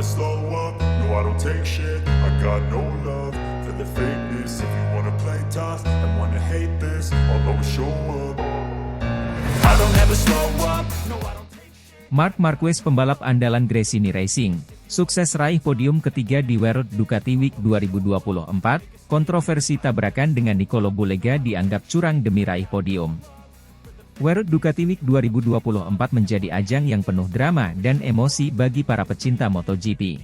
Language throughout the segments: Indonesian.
slow up, no I don't take shit. I got no love for the fakeness. If you wanna play tough and wanna hate this, I'll always show up. I don't ever slow up, no I don't take shit. Marc Marquez, pembalap andalan Gresini Racing, sukses raih podium ketiga di World Ducati Week 2024. Kontroversi tabrakan dengan Nicolo Bulega dianggap curang demi raih podium. World Ducati Week 2024 menjadi ajang yang penuh drama dan emosi bagi para pecinta MotoGP.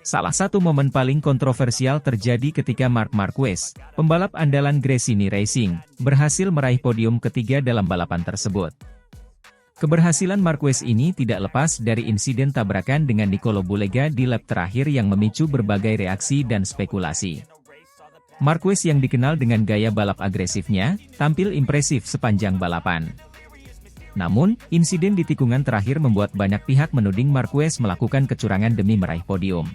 Salah satu momen paling kontroversial terjadi ketika Marc Marquez, pembalap andalan Gresini Racing, berhasil meraih podium ketiga dalam balapan tersebut. Keberhasilan Marquez ini tidak lepas dari insiden tabrakan dengan Nicolo Bulega di lap terakhir yang memicu berbagai reaksi dan spekulasi. Marquez yang dikenal dengan gaya balap agresifnya, tampil impresif sepanjang balapan. Namun, insiden di tikungan terakhir membuat banyak pihak menuding Marquez melakukan kecurangan demi meraih podium.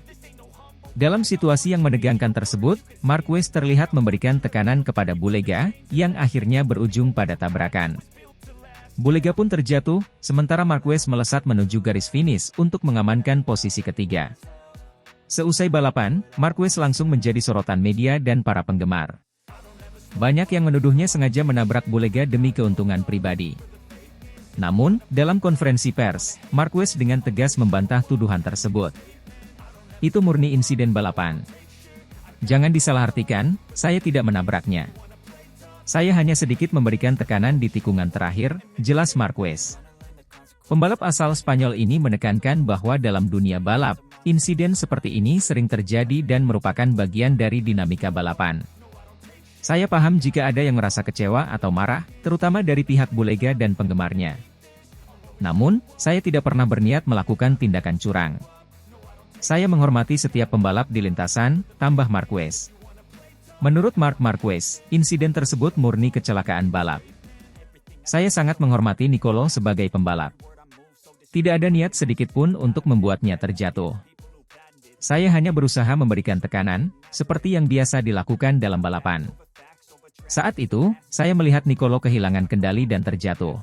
Dalam situasi yang menegangkan tersebut, Marquez terlihat memberikan tekanan kepada Bulega, yang akhirnya berujung pada tabrakan. Bulega pun terjatuh, sementara Marquez melesat menuju garis finish untuk mengamankan posisi ketiga. Seusai balapan, Marquez langsung menjadi sorotan media dan para penggemar. Banyak yang menuduhnya sengaja menabrak Bulega demi keuntungan pribadi. Namun, dalam konferensi pers, Marquez dengan tegas membantah tuduhan tersebut. Itu murni insiden balapan. Jangan disalahartikan, saya tidak menabraknya. Saya hanya sedikit memberikan tekanan di tikungan terakhir, jelas Marquez. Pembalap asal Spanyol ini menekankan bahwa dalam dunia balap, insiden seperti ini sering terjadi dan merupakan bagian dari dinamika balapan. Saya paham jika ada yang merasa kecewa atau marah, terutama dari pihak Bulega dan penggemarnya. Namun, saya tidak pernah berniat melakukan tindakan curang. Saya menghormati setiap pembalap di lintasan, tambah Marquez. Menurut Marc Marquez, insiden tersebut murni kecelakaan balap. Saya sangat menghormati Nicolo sebagai pembalap. Tidak ada niat sedikit pun untuk membuatnya terjatuh. Saya hanya berusaha memberikan tekanan, seperti yang biasa dilakukan dalam balapan. Saat itu, saya melihat Nicolo kehilangan kendali dan terjatuh.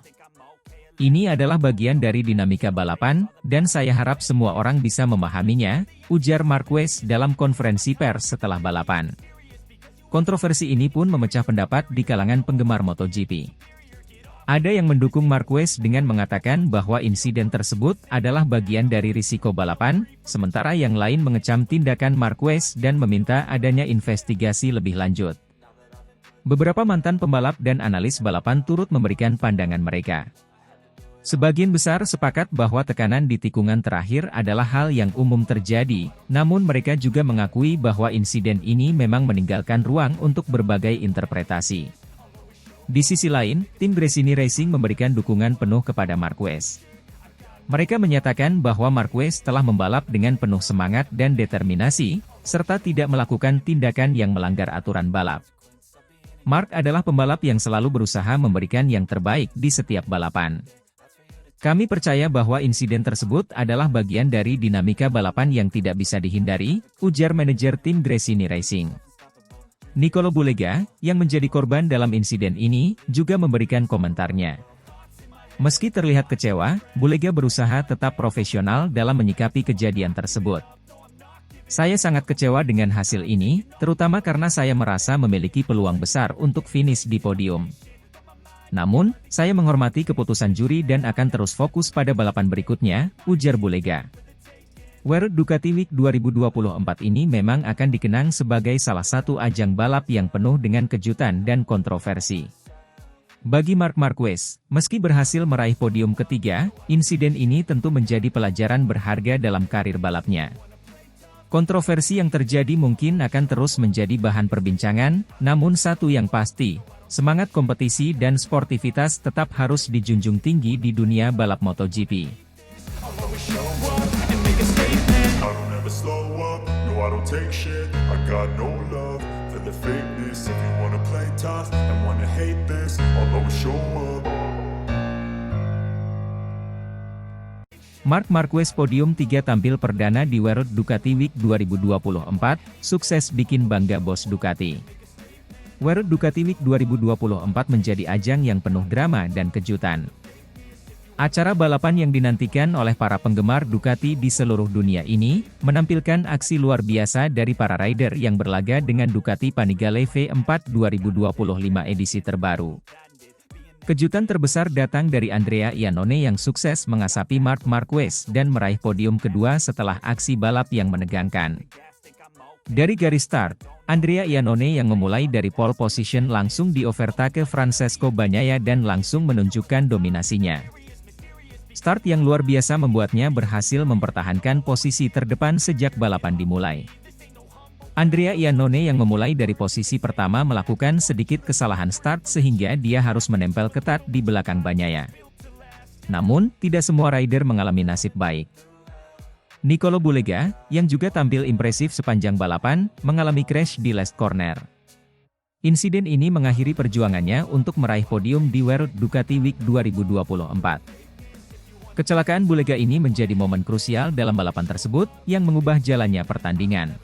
Ini adalah bagian dari dinamika balapan, dan saya harap semua orang bisa memahaminya, ujar Marquez dalam konferensi pers setelah balapan. Kontroversi ini pun memecah pendapat di kalangan penggemar MotoGP. Ada yang mendukung Marquez dengan mengatakan bahwa insiden tersebut adalah bagian dari risiko balapan, sementara yang lain mengecam tindakan Marquez dan meminta adanya investigasi lebih lanjut. Beberapa mantan pembalap dan analis balapan turut memberikan pandangan mereka. Sebagian besar sepakat bahwa tekanan di tikungan terakhir adalah hal yang umum terjadi, namun mereka juga mengakui bahwa insiden ini memang meninggalkan ruang untuk berbagai interpretasi. Di sisi lain, tim Gresini Racing memberikan dukungan penuh kepada Marquez. Mereka menyatakan bahwa Marquez telah membalap dengan penuh semangat dan determinasi, serta tidak melakukan tindakan yang melanggar aturan balap. Marc adalah pembalap yang selalu berusaha memberikan yang terbaik di setiap balapan. Kami percaya bahwa insiden tersebut adalah bagian dari dinamika balapan yang tidak bisa dihindari, ujar manajer tim Gresini Racing. Nicolo Bulega, yang menjadi korban dalam insiden ini, juga memberikan komentarnya. Meski terlihat kecewa, Bulega berusaha tetap profesional dalam menyikapi kejadian tersebut. Saya sangat kecewa dengan hasil ini, terutama karena saya merasa memiliki peluang besar untuk finish di podium. Namun, saya menghormati keputusan juri dan akan terus fokus pada balapan berikutnya, ujar Bulega. World Ducati Week 2024 ini memang akan dikenang sebagai salah satu ajang balap yang penuh dengan kejutan dan kontroversi. Bagi Marc Marquez, meski berhasil meraih podium ketiga, insiden ini tentu menjadi pelajaran berharga dalam karir balapnya. Kontroversi yang terjadi mungkin akan terus menjadi bahan perbincangan, namun satu yang pasti, semangat kompetisi dan sportivitas tetap harus dijunjung tinggi di dunia balap MotoGP. I don't take shit, I got no love for the fakeness. If you wanna play tough and wanna hate this, I'll always show up. Marc Marquez podium 3 tampil perdana di World Ducati Week 2024, sukses bikin bangga bos Ducati. World Ducati Week 2024 menjadi ajang yang penuh drama dan kejutan. Acara balapan yang dinantikan oleh para penggemar Ducati di seluruh dunia ini, menampilkan aksi luar biasa dari para rider yang berlaga dengan Ducati Panigale V4 2025 edisi terbaru. Kejutan terbesar datang dari Andrea Iannone yang sukses mengasapi Marc Marquez dan meraih podium kedua setelah aksi balap yang menegangkan. Dari garis start, Andrea Iannone yang memulai dari pole position langsung diovertake Francesco Bagnaia dan langsung menunjukkan dominasinya. Start yang luar biasa membuatnya berhasil mempertahankan posisi terdepan sejak balapan dimulai. Andrea Iannone yang memulai dari posisi pertama melakukan sedikit kesalahan start sehingga dia harus menempel ketat di belakang Bagnaia. Namun, tidak semua rider mengalami nasib baik. Nicolo Bulega, yang juga tampil impresif sepanjang balapan, mengalami crash di last corner. Insiden ini mengakhiri perjuangannya untuk meraih podium di World Ducati Week 2024. Kecelakaan Bulega ini menjadi momen krusial dalam balapan tersebut, yang mengubah jalannya pertandingan.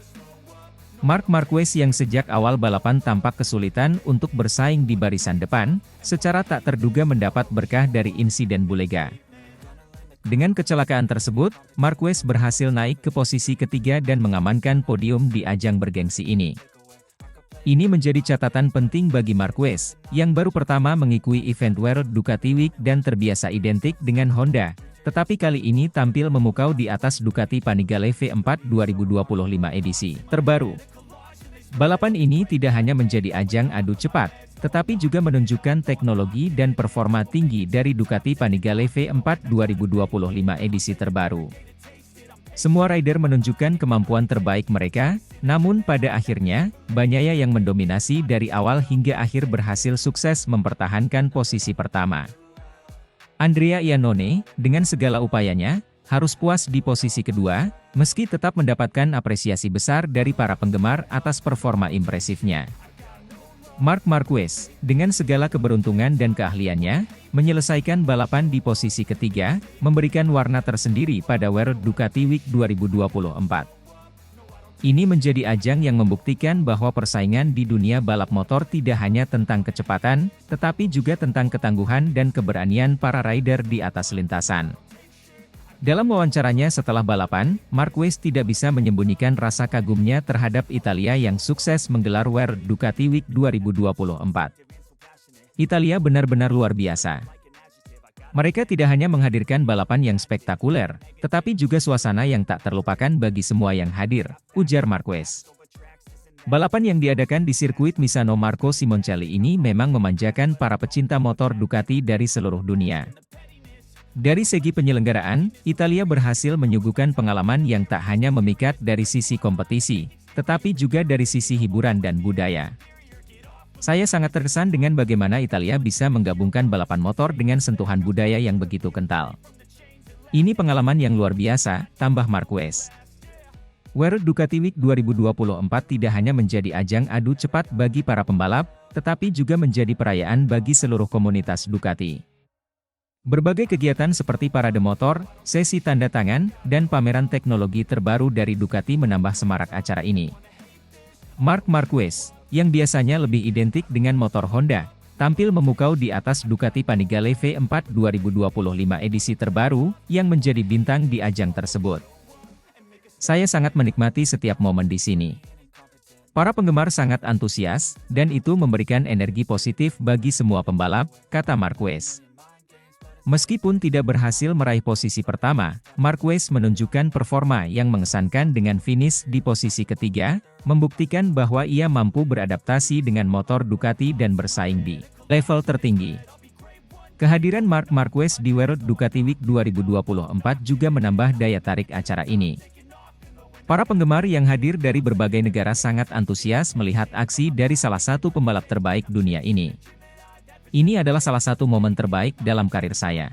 Marc Marquez yang sejak awal balapan tampak kesulitan untuk bersaing di barisan depan, secara tak terduga mendapat berkah dari insiden Bulega. Dengan kecelakaan tersebut, Marquez berhasil naik ke posisi ketiga dan mengamankan podium di ajang bergengsi ini. Ini menjadi catatan penting bagi Marquez, yang baru pertama mengikuti event World Ducati Week dan terbiasa identik dengan Honda, tetapi kali ini tampil memukau di atas Ducati Panigale V4 2025 edisi terbaru. Balapan ini tidak hanya menjadi ajang adu cepat, tetapi juga menunjukkan teknologi dan performa tinggi dari Ducati Panigale V4 2025 edisi terbaru. Semua rider menunjukkan kemampuan terbaik mereka, namun pada akhirnya, Bagnaia yang mendominasi dari awal hingga akhir berhasil sukses mempertahankan posisi pertama. Andrea Iannone, dengan segala upayanya, harus puas di posisi kedua, meski tetap mendapatkan apresiasi besar dari para penggemar atas performa impresifnya. Marc Marquez, dengan segala keberuntungan dan keahliannya, menyelesaikan balapan di posisi ketiga, memberikan warna tersendiri pada World Ducati Week 2024. Ini menjadi ajang yang membuktikan bahwa persaingan di dunia balap motor tidak hanya tentang kecepatan, tetapi juga tentang ketangguhan dan keberanian para rider di atas lintasan. Dalam wawancaranya setelah balapan, Marquez tidak bisa menyembunyikan rasa kagumnya terhadap Italia yang sukses menggelar World Ducati Week 2024. Italia benar-benar luar biasa. Mereka tidak hanya menghadirkan balapan yang spektakuler, tetapi juga suasana yang tak terlupakan bagi semua yang hadir, ujar Marquez. Balapan yang diadakan di sirkuit Misano Marco Simoncelli ini memang memanjakan para pecinta motor Ducati dari seluruh dunia. Dari segi penyelenggaraan, Italia berhasil menyuguhkan pengalaman yang tak hanya memikat dari sisi kompetisi, tetapi juga dari sisi hiburan dan budaya. Saya sangat terkesan dengan bagaimana Italia bisa menggabungkan balapan motor dengan sentuhan budaya yang begitu kental. Ini pengalaman yang luar biasa, tambah Marquez. World Ducati Week 2024 tidak hanya menjadi ajang adu cepat bagi para pembalap, tetapi juga menjadi perayaan bagi seluruh komunitas Ducati. Berbagai kegiatan seperti parade motor, sesi tanda tangan, dan pameran teknologi terbaru dari Ducati menambah semarak acara ini. Marc Marquez, yang biasanya lebih identik dengan motor Honda, tampil memukau di atas Ducati Panigale V4 2025 edisi terbaru, yang menjadi bintang di ajang tersebut. Saya sangat menikmati setiap momen di sini. Para penggemar sangat antusias, dan itu memberikan energi positif bagi semua pembalap, kata Marquez. Meskipun tidak berhasil meraih posisi pertama, Marquez menunjukkan performa yang mengesankan dengan finish di posisi ketiga, membuktikan bahwa ia mampu beradaptasi dengan motor Ducati dan bersaing di level tertinggi. Kehadiran Marc Marquez di World Ducati Week 2024 juga menambah daya tarik acara ini. Para penggemar yang hadir dari berbagai negara sangat antusias melihat aksi dari salah satu pembalap terbaik dunia ini. Ini adalah salah satu momen terbaik dalam karir saya.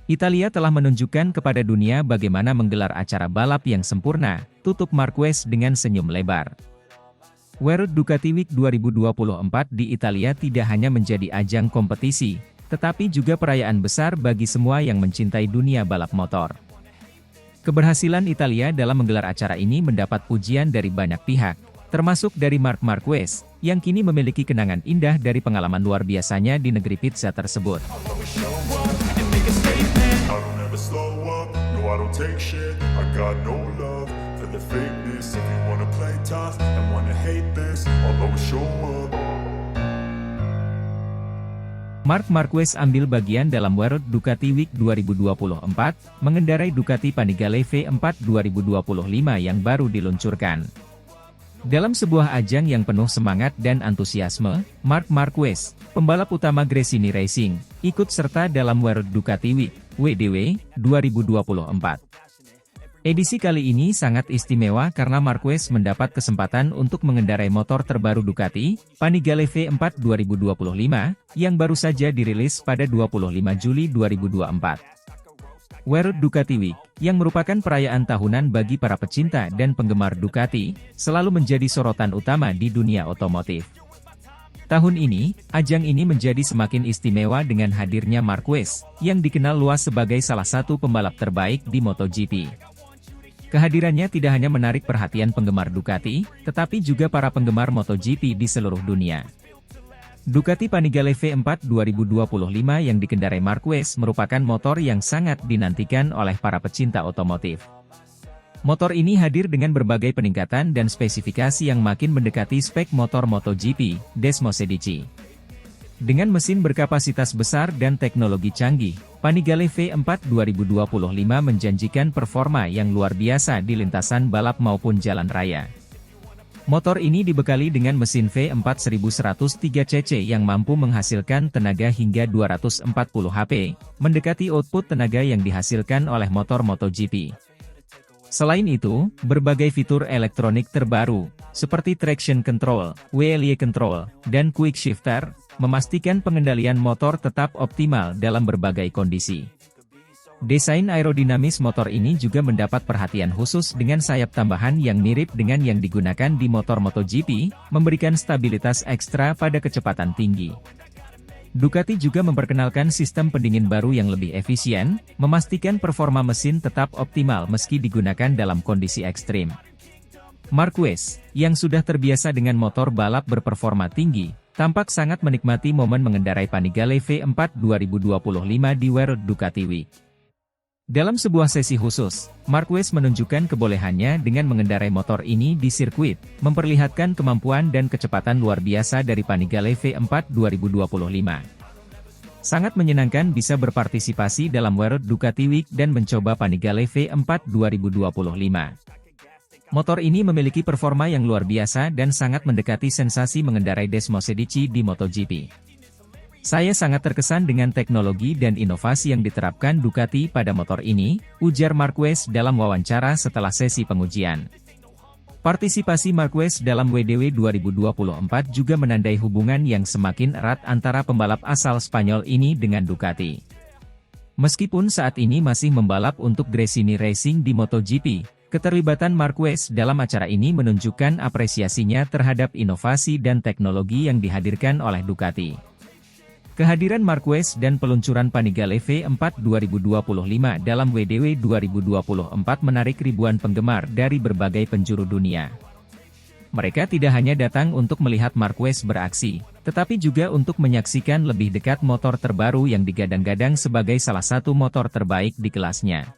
Italia telah menunjukkan kepada dunia bagaimana menggelar acara balap yang sempurna, tutup Marquez dengan senyum lebar. World Ducati Week 2024 di Italia tidak hanya menjadi ajang kompetisi, tetapi juga perayaan besar bagi semua yang mencintai dunia balap motor. Keberhasilan Italia dalam menggelar acara ini mendapat pujian dari banyak pihak, termasuk dari Marc Marquez, yang kini memiliki kenangan indah dari pengalaman luar biasanya di negeri pizza tersebut. take shit. I got no love for the fakeness. If you wanna play tough and wanna hate this, I'll always show up. Marc Marquez ambil bagian dalam World Ducati Week 2024, mengendarai Ducati Panigale V4 2025 yang baru diluncurkan. Dalam sebuah ajang yang penuh semangat dan antusiasme, Marc Marquez, pembalap utama Gresini Racing, ikut serta dalam World Ducati Week (WDW) 2024. Edisi kali ini sangat istimewa karena Marquez mendapat kesempatan untuk mengendarai motor terbaru Ducati, Panigale V4 2025, yang baru saja dirilis pada 25 Juli 2024. World Ducati Week, yang merupakan perayaan tahunan bagi para pecinta dan penggemar Ducati, selalu menjadi sorotan utama di dunia otomotif. Tahun ini, ajang ini menjadi semakin istimewa dengan hadirnya Marquez, yang dikenal luas sebagai salah satu pembalap terbaik di MotoGP. Kehadirannya tidak hanya menarik perhatian penggemar Ducati, tetapi juga para penggemar MotoGP di seluruh dunia. Ducati Panigale V4 2025 yang dikendarai Marquez merupakan motor yang sangat dinantikan oleh para pecinta otomotif. Motor ini hadir dengan berbagai peningkatan dan spesifikasi yang makin mendekati spek motor MotoGP, Desmo 16. Dengan mesin berkapasitas besar dan teknologi canggih, Panigale V4 2025 menjanjikan performa yang luar biasa di lintasan balap maupun jalan raya. Motor ini dibekali dengan mesin V4 1103 cc yang mampu menghasilkan tenaga hingga 240 HP, mendekati output tenaga yang dihasilkan oleh motor MotoGP. Selain itu, berbagai fitur elektronik terbaru, seperti traction control, wheel control, dan quick shifter, memastikan pengendalian motor tetap optimal dalam berbagai kondisi. Desain aerodinamis motor ini juga mendapat perhatian khusus dengan sayap tambahan yang mirip dengan yang digunakan di motor MotoGP, memberikan stabilitas ekstra pada kecepatan tinggi. Ducati juga memperkenalkan sistem pendingin baru yang lebih efisien, memastikan performa mesin tetap optimal meski digunakan dalam kondisi ekstrim. Marquez, yang sudah terbiasa dengan motor balap berperforma tinggi, tampak sangat menikmati momen mengendarai Panigale V4 2025 di World Ducati Week. Dalam sebuah sesi khusus, Marquez menunjukkan kebolehannya dengan mengendarai motor ini di sirkuit, memperlihatkan kemampuan dan kecepatan luar biasa dari Panigale V4 2025. Sangat menyenangkan bisa berpartisipasi dalam World Ducati Week dan mencoba Panigale V4 2025. Motor ini memiliki performa yang luar biasa dan sangat mendekati sensasi mengendarai Desmo 16 di MotoGP. Saya sangat terkesan dengan teknologi dan inovasi yang diterapkan Ducati pada motor ini, ujar Marquez dalam wawancara setelah sesi pengujian. Partisipasi Marquez dalam WDW 2024 juga menandai hubungan yang semakin erat antara pembalap asal Spanyol ini dengan Ducati. Meskipun saat ini masih membalap untuk Gresini Racing di MotoGP, keterlibatan Marquez dalam acara ini menunjukkan apresiasinya terhadap inovasi dan teknologi yang dihadirkan oleh Ducati. Kehadiran Marquez dan peluncuran Panigale V4 2025 dalam WDW 2024 menarik ribuan penggemar dari berbagai penjuru dunia. Mereka tidak hanya datang untuk melihat Marquez beraksi, tetapi juga untuk menyaksikan lebih dekat motor terbaru yang digadang-gadang sebagai salah satu motor terbaik di kelasnya.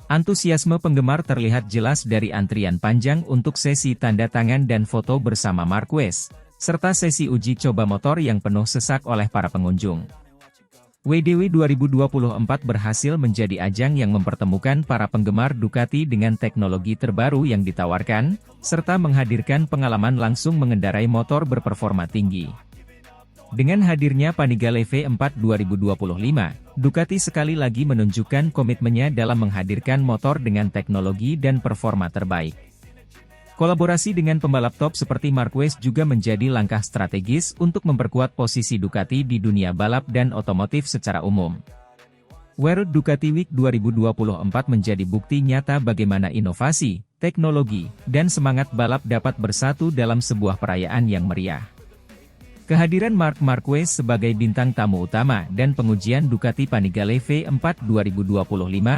Antusiasme penggemar terlihat jelas dari antrian panjang untuk sesi tanda tangan dan foto bersama Marquez, serta sesi uji coba motor yang penuh sesak oleh para pengunjung. WDW 2024 berhasil menjadi ajang yang mempertemukan para penggemar Ducati dengan teknologi terbaru yang ditawarkan, serta menghadirkan pengalaman langsung mengendarai motor berperforma tinggi. Dengan hadirnya Panigale V4 2025, Ducati sekali lagi menunjukkan komitmennya dalam menghadirkan motor dengan teknologi dan performa terbaik. Kolaborasi dengan pembalap top seperti Marquez juga menjadi langkah strategis untuk memperkuat posisi Ducati di dunia balap dan otomotif secara umum. World Ducati Week 2024 menjadi bukti nyata bagaimana inovasi, teknologi, dan semangat balap dapat bersatu dalam sebuah perayaan yang meriah. Kehadiran Marc Marquez sebagai bintang tamu utama dan pengujian Ducati Panigale V4 2025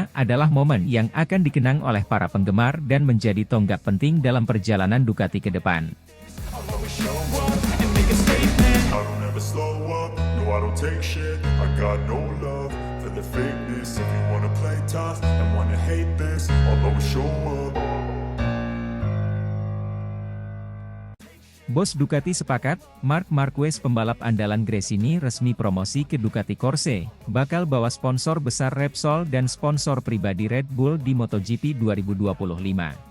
adalah momen yang akan dikenang oleh para penggemar dan menjadi tonggak penting dalam perjalanan Ducati ke depan. I don't ever slow up, no I don't take shit. I got no love for the fakeness. If you wanna play tough and wanna hate this, I'll always show up. Bos Ducati sepakat, Marc Marquez pembalap andalan Gresini resmi promosi ke Ducati Corse, bakal bawa sponsor besar Repsol dan sponsor pribadi Red Bull di MotoGP 2025.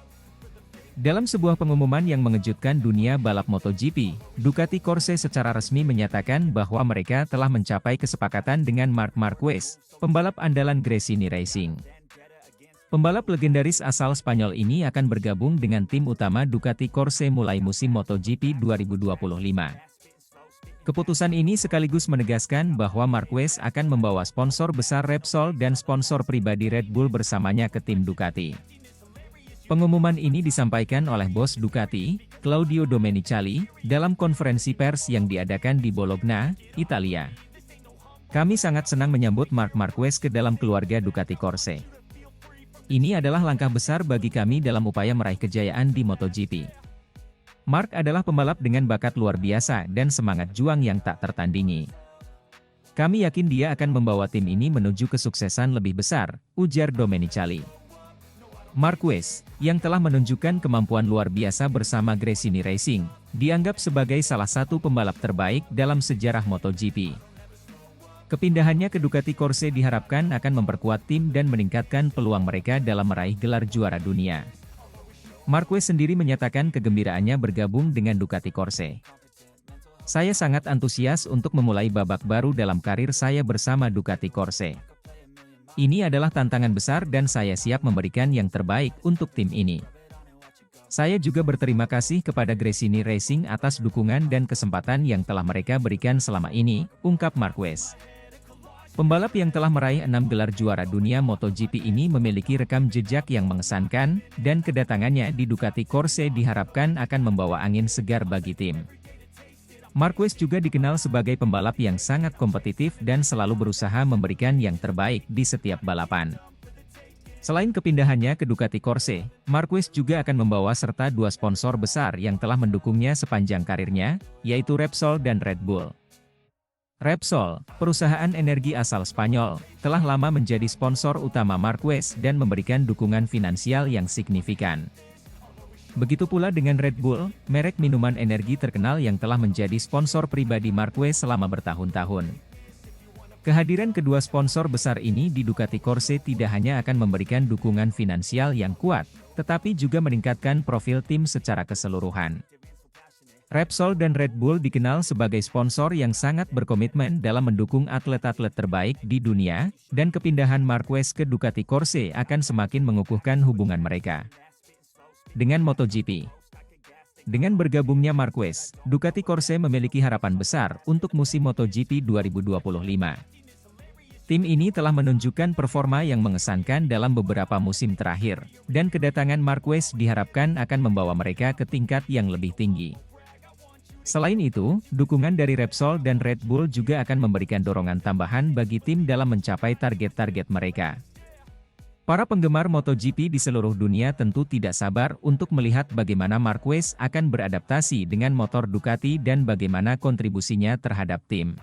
Dalam sebuah pengumuman yang mengejutkan dunia balap MotoGP, Ducati Corse secara resmi menyatakan bahwa mereka telah mencapai kesepakatan dengan Marc Marquez, pembalap andalan Gresini Racing. Pembalap legendaris asal Spanyol ini akan bergabung dengan tim utama Ducati Corse mulai musim MotoGP 2025. Keputusan ini sekaligus menegaskan bahwa Marquez akan membawa sponsor besar Repsol dan sponsor pribadi Red Bull bersamanya ke tim Ducati. Pengumuman ini disampaikan oleh bos Ducati, Claudio Domenicali, dalam konferensi pers yang diadakan di Bologna, Italia. Kami sangat senang menyambut Marc Marquez ke dalam keluarga Ducati Corse. Ini adalah langkah besar bagi kami dalam upaya meraih kejayaan di MotoGP. Marc adalah pembalap dengan bakat luar biasa dan semangat juang yang tak tertandingi. Kami yakin dia akan membawa tim ini menuju kesuksesan lebih besar, ujar Domenicali. Marquez, yang telah menunjukkan kemampuan luar biasa bersama Gresini Racing, dianggap sebagai salah satu pembalap terbaik dalam sejarah MotoGP. Kepindahannya ke Ducati Corse diharapkan akan memperkuat tim dan meningkatkan peluang mereka dalam meraih gelar juara dunia. Marquez sendiri menyatakan kegembiraannya bergabung dengan Ducati Corse. Saya sangat antusias untuk memulai babak baru dalam karir saya bersama Ducati Corse. Ini adalah tantangan besar dan saya siap memberikan yang terbaik untuk tim ini. Saya juga berterima kasih kepada Gresini Racing atas dukungan dan kesempatan yang telah mereka berikan selama ini, ungkap Marquez. Pembalap yang telah meraih 6 gelar juara dunia MotoGP ini memiliki rekam jejak yang mengesankan, dan kedatangannya di Ducati Corse diharapkan akan membawa angin segar bagi tim. Marquez juga dikenal sebagai pembalap yang sangat kompetitif dan selalu berusaha memberikan yang terbaik di setiap balapan. Selain kepindahannya ke Ducati Corse, Marquez juga akan membawa serta dua sponsor besar yang telah mendukungnya sepanjang karirnya, yaitu Repsol dan Red Bull. Repsol, perusahaan energi asal Spanyol, telah lama menjadi sponsor utama Marquez dan memberikan dukungan finansial yang signifikan. Begitu pula dengan Red Bull, merek minuman energi terkenal yang telah menjadi sponsor pribadi Marquez selama bertahun-tahun. Kehadiran kedua sponsor besar ini di Ducati Corse tidak hanya akan memberikan dukungan finansial yang kuat, tetapi juga meningkatkan profil tim secara keseluruhan. Repsol dan Red Bull dikenal sebagai sponsor yang sangat berkomitmen dalam mendukung atlet-atlet terbaik di dunia, dan kepindahan Marquez ke Ducati Corse akan semakin mengukuhkan hubungan mereka dengan MotoGP. Dengan bergabungnya Marquez, Ducati Corse memiliki harapan besar untuk musim MotoGP 2025. Tim ini telah menunjukkan performa yang mengesankan dalam beberapa musim terakhir, dan kedatangan Marquez diharapkan akan membawa mereka ke tingkat yang lebih tinggi. Selain itu, dukungan dari Repsol dan Red Bull juga akan memberikan dorongan tambahan bagi tim dalam mencapai target-target mereka. Para penggemar MotoGP di seluruh dunia tentu tidak sabar untuk melihat bagaimana Marquez akan beradaptasi dengan motor Ducati dan bagaimana kontribusinya terhadap tim.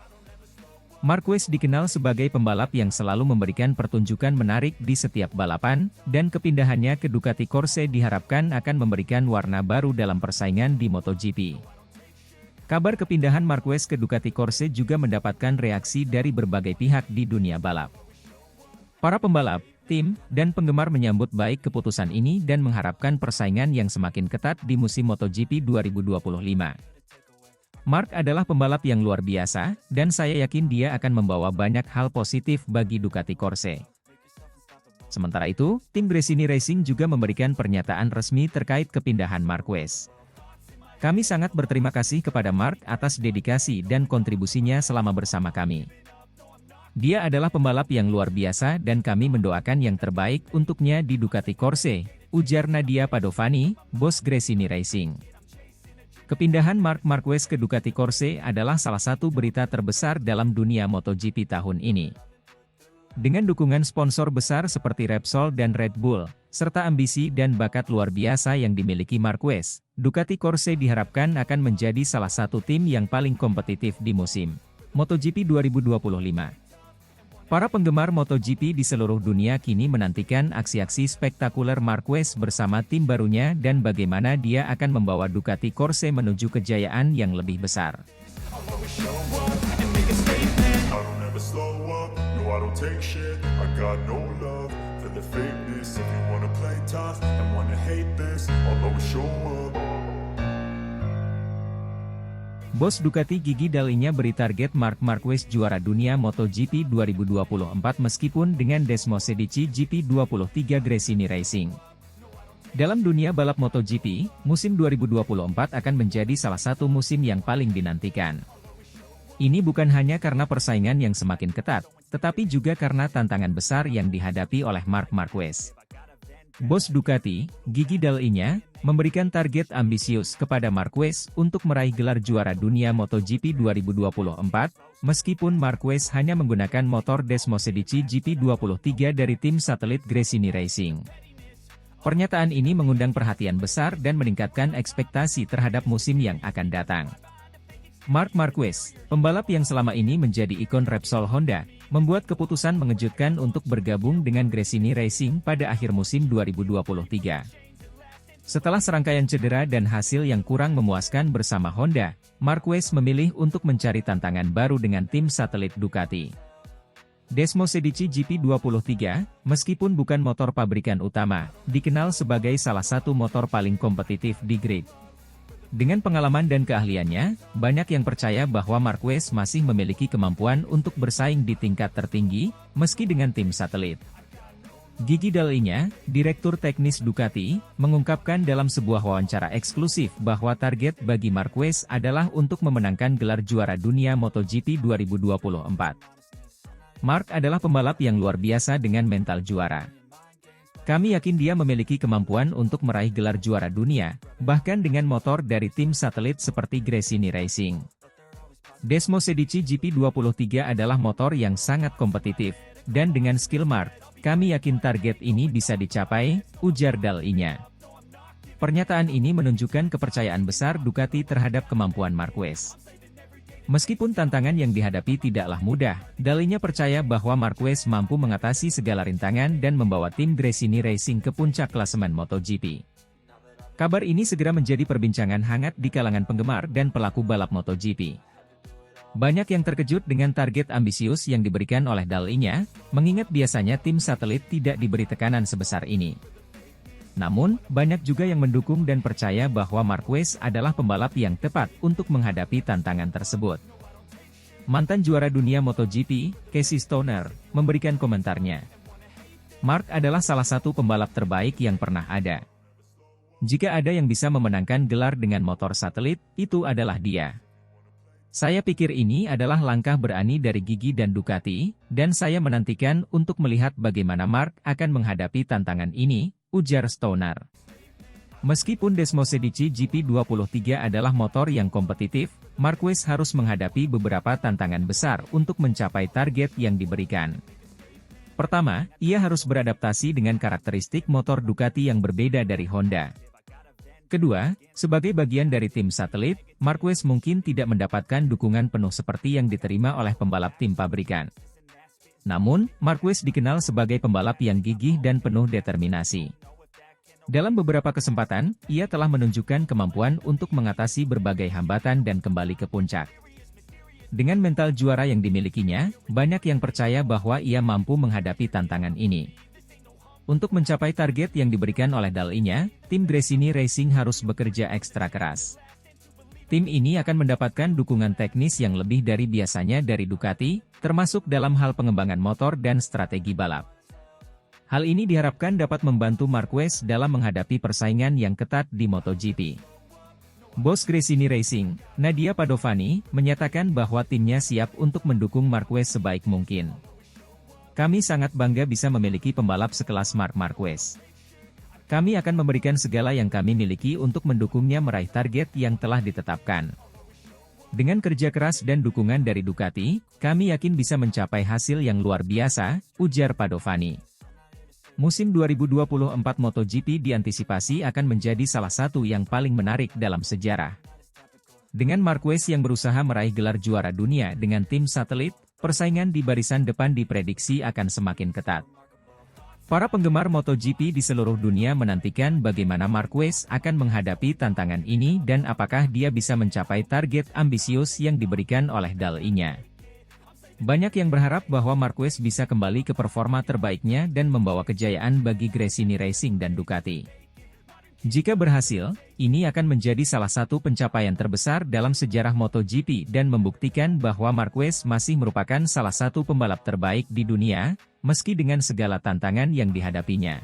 Marquez dikenal sebagai pembalap yang selalu memberikan pertunjukan menarik di setiap balapan, dan kepindahannya ke Ducati Corse diharapkan akan memberikan warna baru dalam persaingan di MotoGP. Kabar kepindahan Marquez ke Ducati Corse juga mendapatkan reaksi dari berbagai pihak di dunia balap. Para pembalap, tim, dan penggemar menyambut baik keputusan ini dan mengharapkan persaingan yang semakin ketat di musim MotoGP 2025. Marc adalah pembalap yang luar biasa, dan saya yakin dia akan membawa banyak hal positif bagi Ducati Corse. Sementara itu, tim Gresini Racing juga memberikan pernyataan resmi terkait kepindahan Marquez. Kami sangat berterima kasih kepada Marc atas dedikasi dan kontribusinya selama bersama kami. Dia adalah pembalap yang luar biasa dan kami mendoakan yang terbaik untuknya di Ducati Corse, ujar Nadia Padovani, bos Gresini Racing. Kepindahan Marc Marquez ke Ducati Corse adalah salah satu berita terbesar dalam dunia MotoGP tahun ini. Dengan dukungan sponsor besar seperti Repsol dan Red Bull, serta ambisi dan bakat luar biasa yang dimiliki Marquez, Ducati Corse diharapkan akan menjadi salah satu tim yang paling kompetitif di musim MotoGP 2025. Para penggemar MotoGP di seluruh dunia kini menantikan aksi-aksi spektakuler Marquez bersama tim barunya dan bagaimana dia akan membawa Ducati Corse menuju kejayaan yang lebih besar. I'll always show up and make a statement. I don't ever slow up, no I don't take shit. I got no love for the fakeness. If you wanna play tough and wanna hate this, I'll always show up. Bos Ducati Gigi Dall'Igna beri target Marc Marquez juara dunia MotoGP 2024 meskipun dengan Desmosedici GP23 Gresini Racing. Dalam dunia balap MotoGP, musim 2024 akan menjadi salah satu musim yang paling dinantikan. Ini bukan hanya karena persaingan yang semakin ketat, tetapi juga karena tantangan besar yang dihadapi oleh Marc Marquez. Bos Ducati, Gigi Dall'Igna, memberikan target ambisius kepada Marquez untuk meraih gelar juara dunia MotoGP 2024, meskipun Marquez hanya menggunakan motor Desmosedici GP23 dari tim satelit Gresini Racing. Pernyataan ini mengundang perhatian besar dan meningkatkan ekspektasi terhadap musim yang akan datang. Marc Marquez, pembalap yang selama ini menjadi ikon Repsol Honda, membuat keputusan mengejutkan untuk bergabung dengan Gresini Racing pada akhir musim 2023. Setelah serangkaian cedera dan hasil yang kurang memuaskan bersama Honda, Marquez memilih untuk mencari tantangan baru dengan tim satelit Ducati. Desmosedici GP23, meskipun bukan motor pabrikan utama, dikenal sebagai salah satu motor paling kompetitif di grid. Dengan pengalaman dan keahliannya, banyak yang percaya bahwa Marquez masih memiliki kemampuan untuk bersaing di tingkat tertinggi, meski dengan tim satelit. Gigi Dall'Igna, Direktur Teknis Ducati, mengungkapkan dalam sebuah wawancara eksklusif bahwa target bagi Marquez adalah untuk memenangkan gelar juara dunia MotoGP 2024. Marc adalah pembalap yang luar biasa dengan mental juara. Kami yakin dia memiliki kemampuan untuk meraih gelar juara dunia, bahkan dengan motor dari tim satelit seperti Gresini Racing. Desmosedici GP23 adalah motor yang sangat kompetitif, dan dengan skill Marc, kami yakin target ini bisa dicapai, ujar Dall'Igna. Pernyataan ini menunjukkan kepercayaan besar Ducati terhadap kemampuan Marquez. Meskipun tantangan yang dihadapi tidaklah mudah, Dall'Igna percaya bahwa Marquez mampu mengatasi segala rintangan dan membawa tim Gresini Racing ke puncak klasemen MotoGP. Kabar ini segera menjadi perbincangan hangat di kalangan penggemar dan pelaku balap MotoGP. Banyak yang terkejut dengan target ambisius yang diberikan oleh Dall'Igna, mengingat biasanya tim satelit tidak diberi tekanan sebesar ini. Namun, banyak juga yang mendukung dan percaya bahwa Marquez adalah pembalap yang tepat untuk menghadapi tantangan tersebut. Mantan juara dunia MotoGP, Casey Stoner, memberikan komentarnya. Marc adalah salah satu pembalap terbaik yang pernah ada. Jika ada yang bisa memenangkan gelar dengan motor satelit, itu adalah dia. Saya pikir ini adalah langkah berani dari Gigi dan Ducati, dan saya menantikan untuk melihat bagaimana Marc akan menghadapi tantangan ini, ujar Stoner. Meskipun Desmosedici GP23 adalah motor yang kompetitif, Marquez harus menghadapi beberapa tantangan besar untuk mencapai target yang diberikan. Pertama, ia harus beradaptasi dengan karakteristik motor Ducati yang berbeda dari Honda. Kedua, sebagai bagian dari tim satelit, Marquez mungkin tidak mendapatkan dukungan penuh seperti yang diterima oleh pembalap tim pabrikan. Namun, Marquez dikenal sebagai pembalap yang gigih dan penuh determinasi. Dalam beberapa kesempatan, ia telah menunjukkan kemampuan untuk mengatasi berbagai hambatan dan kembali ke puncak. Dengan mental juara yang dimilikinya, banyak yang percaya bahwa ia mampu menghadapi tantangan ini. Untuk mencapai target yang diberikan oleh Dall'Igna, tim Gresini Racing harus bekerja ekstra keras. Tim ini akan mendapatkan dukungan teknis yang lebih dari biasanya dari Ducati, termasuk dalam hal pengembangan motor dan strategi balap. Hal ini diharapkan dapat membantu Marquez dalam menghadapi persaingan yang ketat di MotoGP. Bos Gresini Racing, Nadia Padovani, menyatakan bahwa timnya siap untuk mendukung Marquez sebaik mungkin. Kami sangat bangga bisa memiliki pembalap sekelas Marc Marquez. Kami akan memberikan segala yang kami miliki untuk mendukungnya meraih target yang telah ditetapkan. Dengan kerja keras dan dukungan dari Ducati, kami yakin bisa mencapai hasil yang luar biasa, ujar Padovani. Musim 2024 MotoGP diantisipasi akan menjadi salah satu yang paling menarik dalam sejarah. Dengan Marquez yang berusaha meraih gelar juara dunia dengan tim satelit, persaingan di barisan depan diprediksi akan semakin ketat. Para penggemar MotoGP di seluruh dunia menantikan bagaimana Marquez akan menghadapi tantangan ini dan apakah dia bisa mencapai target ambisius yang diberikan oleh dal-nya. Banyak yang berharap bahwa Marquez bisa kembali ke performa terbaiknya dan membawa kejayaan bagi Gresini Racing dan Ducati. Jika berhasil, ini akan menjadi salah satu pencapaian terbesar dalam sejarah MotoGP dan membuktikan bahwa Marquez masih merupakan salah satu pembalap terbaik di dunia, meski dengan segala tantangan yang dihadapinya.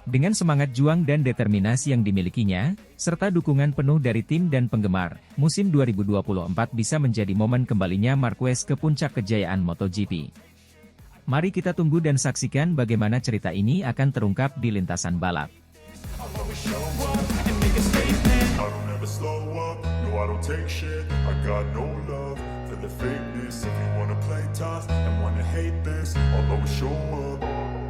Dengan semangat juang dan determinasi yang dimilikinya, serta dukungan penuh dari tim dan penggemar, musim 2024 bisa menjadi momen kembalinya Marquez ke puncak kejayaan MotoGP. Mari kita tunggu dan saksikan bagaimana cerita ini akan terungkap di lintasan balap. If you wanna play tough and wanna hate this, I'll always show up.